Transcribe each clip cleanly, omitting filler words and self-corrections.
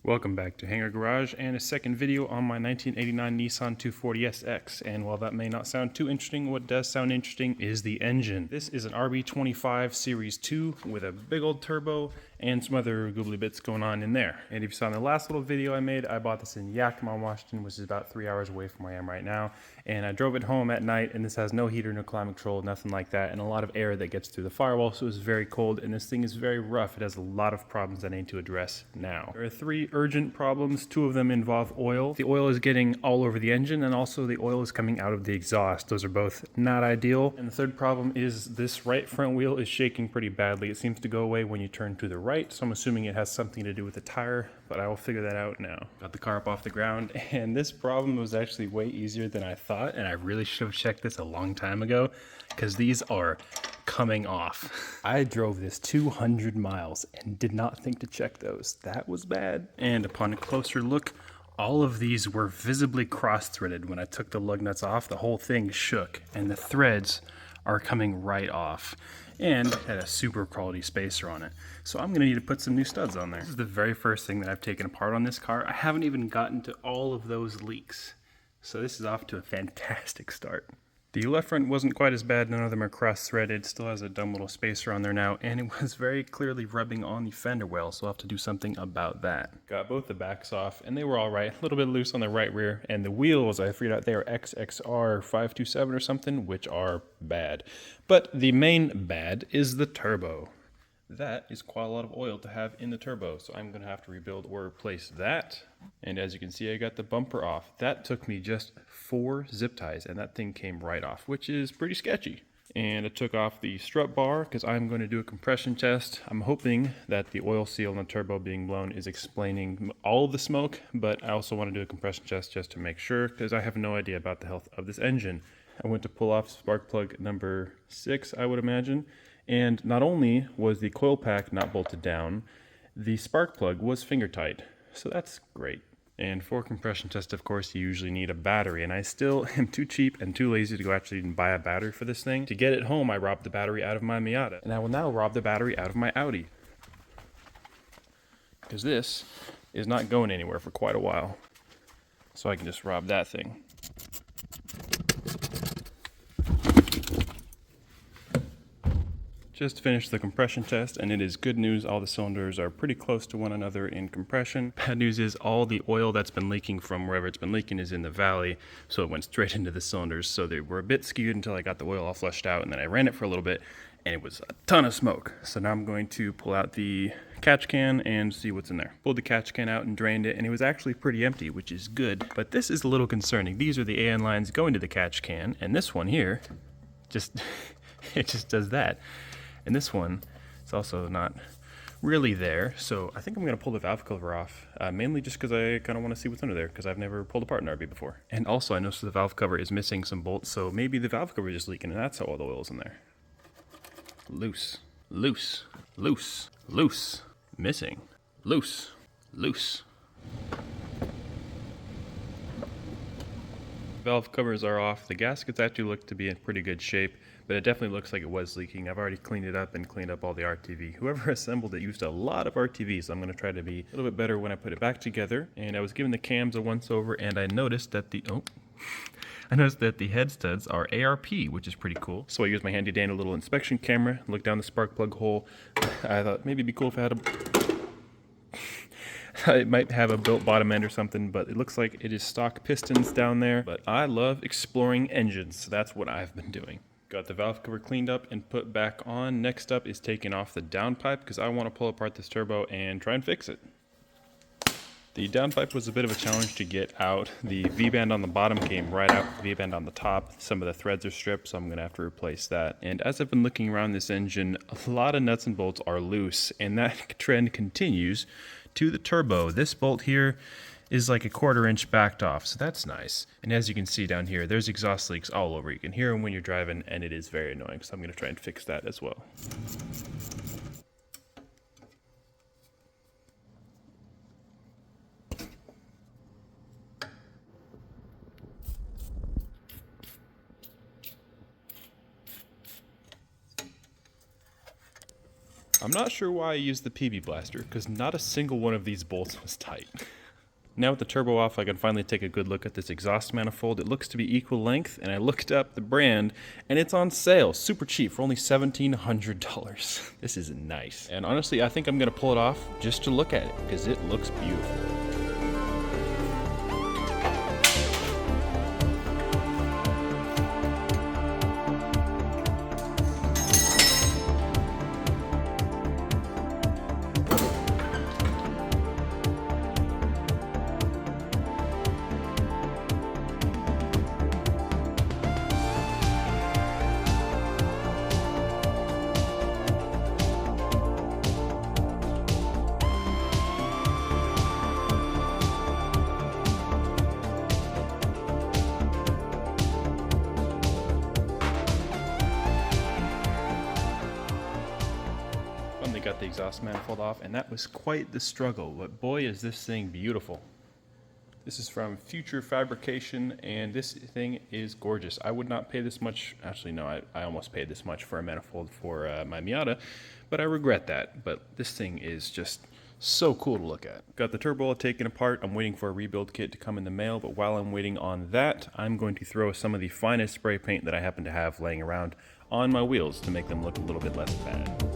Welcome back to Hangar Garage and a second video on my 1989 Nissan 240SX. And while that may not sound too interesting, what does sound interesting is the engine. This is an RB25 Series 2 with a big old turbo and some other googly bits going on in there. And if you saw in the last little video I made, I bought this in Yakima, Washington, which is about 3 hours away from where I am right now. And I drove it home at night, and this has no heater, no climate control, nothing like that, and a lot of air that gets through the firewall, so it's very cold, and this thing is very rough. It has a lot of problems that I need to address now. There are 3 urgent problems. 2 of them involve oil. The oil is getting all over the engine, and also the oil is coming out of the exhaust. Those are both not ideal. And the third problem is this right front wheel is shaking pretty badly. It seems to go away when you turn to the right, so I'm assuming it has something to do with the tire, but I will figure that out now. Got the car up off the ground, and this problem was actually way easier than I thought, and I really should have checked this a long time ago, because these are coming off. I drove this 200 miles and did not think to check those. That was bad. And upon a closer look, all of these were visibly cross-threaded. When I took the lug nuts off, the whole thing shook, and the threads are coming right off, and had a super quality spacer on it. So I'm gonna need to put some new studs on there. This is the very first thing that I've taken apart on this car. I haven't even gotten to all of those leaks. So this is off to a fantastic start. The left front wasn't quite as bad, none of them are cross-threaded, still has a dumb little spacer on there now, and it was very clearly rubbing on the fender well, so I'll have to do something about that. Got both the backs off, and they were alright, a little bit loose on the right rear, and the wheels, I figured out they are XXR 527 or something, which are bad. But the main bad is the turbo. That is quite a lot of oil to have in the turbo, so I'm going to have to rebuild or replace that. And as you can see, I got the bumper off. That took me just 4 zip ties, and that thing came right off, which is pretty sketchy. And I took off the strut bar because I'm going to do a compression test. I'm hoping that the oil seal on the turbo being blown is explaining all of the smoke, but I also want to do a compression test just to make sure, because I have no idea about the health of this engine. I went to pull off spark plug number 6, I would imagine. And not only was the coil pack not bolted down, the spark plug was finger tight. So that's great. And for compression test, of course, you usually need a battery. And I still am too cheap and too lazy to go actually even buy a battery for this thing. To get it home, I robbed the battery out of my Miata. And I will now rob the battery out of my Audi, because this is not going anywhere for quite a while. So I can just rob that thing. Just finished the compression test, and it is good news. All the cylinders are pretty close to one another in compression. Bad news is all the oil that's been leaking from wherever it's been leaking is in the valley, so it went straight into the cylinders. So they were a bit skewed until I got the oil all flushed out, and then I ran it for a little bit, and it was a ton of smoke. So now I'm going to pull out the catch can and see what's in there. Pulled the catch can out and drained it, and it was actually pretty empty, which is good. But this is a little concerning. These are the AN lines going to the catch can, and this one here, it just does that. And this one is also not really there, so I think I'm going to pull the valve cover off, mainly just because I kind of want to see what's under there, because I've never pulled apart an RB before. And also I noticed the valve cover is missing some bolts, so maybe the valve cover is just leaking, and that's how all the oil's in there. Loose, loose, loose, loose, missing, loose, loose. Valve covers are off. The gaskets actually look to be in pretty good shape, but it definitely looks like it was leaking. I've already cleaned it up and cleaned up all the RTV. Whoever assembled it used a lot of RTV, so I'm going to try to be a little bit better when I put it back together. And I was giving the cams a once over, and I noticed that the head studs are ARP, which is pretty cool. So I used my handy dandy little inspection camera, looked down the spark plug hole. I thought maybe it'd be cool if I had it might have a built bottom end or something, but it looks like it is stock pistons down there. But I love exploring engines, so that's what I've been doing. Got the valve cover cleaned up and put back on. Next up is taking off the downpipe, because I want to pull apart this turbo and try and fix it. The downpipe was a bit of a challenge to get out. The V-band on the bottom came right out with the V-band on the top. Some of the threads are stripped, so I'm going to have to replace that. And as I've been looking around this engine, a lot of nuts and bolts are loose, and that trend continues to the turbo. This bolt here is like a 1/4 inch backed off, so that's nice. And as you can see down here, there's exhaust leaks all over. You can hear them when you're driving, and it is very annoying, so I'm going to try and fix that as well. I'm not sure why I used the PB Blaster, because not a single one of these bolts was tight. Now with the turbo off, I can finally take a good look at this exhaust manifold. It looks to be equal length, and I looked up the brand, and it's on sale, super cheap, for only $1,700. This is nice. And honestly, I think I'm gonna pull it off just to look at it, because it looks beautiful. Got the exhaust manifold off, and that was quite the struggle, but boy is this thing beautiful. This is from Future Fabrication, and this thing is gorgeous. I would not pay this much. Actually, no, I almost paid this much for a manifold for my Miata, but I regret that. But this thing is just so cool to look at. Got the turbo taken apart. I'm waiting for a rebuild kit to come in the mail, but while I'm waiting on that, I'm going to throw some of the finest spray paint that I happen to have laying around on my wheels to make them look a little bit less bad.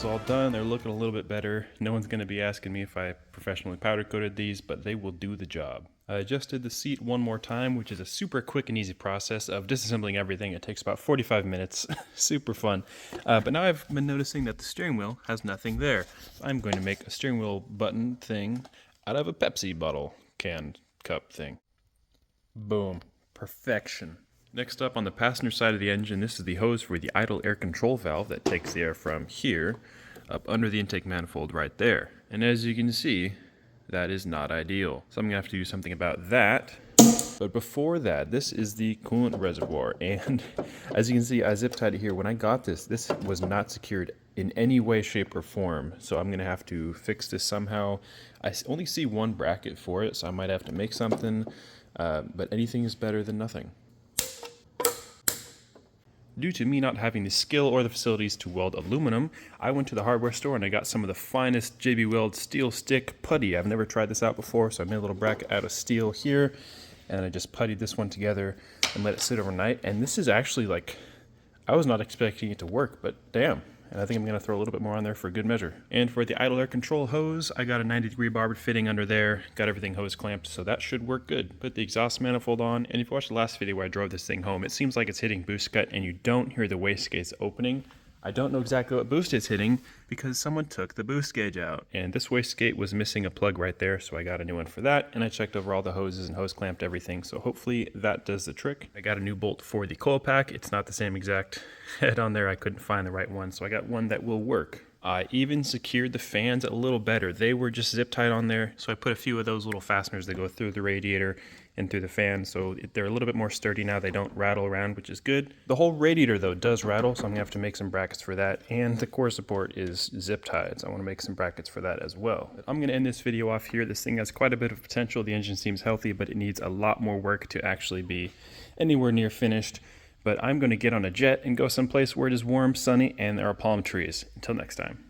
All done. They're looking a little bit better. No one's going to be asking me if I professionally powder coated these, but they will do the job. I adjusted the seat one more time, which is a super quick and easy process of disassembling everything. It takes about 45 minutes. Super fun. But now I've been noticing that the steering wheel has nothing there. I'm going to make a steering wheel button thing out of a Pepsi bottle can cup thing. Boom. Perfection. Next up on the passenger side of the engine, this is the hose for the idle air control valve that takes the air from here up under the intake manifold right there. And as you can see, that is not ideal. So I'm gonna have to do something about that. But before that, this is the coolant reservoir. And as you can see, I zip tied it here. When I got this, this was not secured in any way, shape, or form. So I'm gonna have to fix this somehow. I only see one bracket for it, so I might have to make something. But anything is better than nothing. Due to me not having the skill or the facilities to weld aluminum, I went to the hardware store and I got some of the finest JB Weld steel stick putty. I've never tried this out before, so I made a little bracket out of steel here, and I just puttied this one together and let it sit overnight. And this is actually like, I was not expecting it to work, but damn. And I think I'm going to throw a little bit more on there for good measure. And for the idle air control hose, I got a 90-degree barber fitting under there, got everything hose clamped, so that should work good. Put the exhaust manifold on, and if you watched the last video where I drove this thing home, it seems like it's hitting boost cut and you don't hear the wastegates opening. I don't know exactly what boost it's hitting because someone took the boost gauge out. And this wastegate was missing a plug right there, so I got a new one for that. And I checked over all the hoses and hose clamped everything, so hopefully that does the trick. I got a new bolt for the coil pack. It's not the same exact head on there. I couldn't find the right one, so I got one that will work. I even secured the fans a little better. They were just zip tied on there, so I put a few of those little fasteners that go through the radiator and through the fan, so they're a little bit more sturdy now. They don't rattle around, which is good. The whole radiator though does rattle, so I'm gonna have to make some brackets for that, and the core support is zip tied, so I want to make some brackets for that as well. But I'm gonna end this video off here. This thing has quite a bit of potential. The engine seems healthy, but it needs a lot more work to actually be anywhere near finished. But I'm going to get on a jet and go someplace where it is warm, sunny, and there are palm trees. Until next time.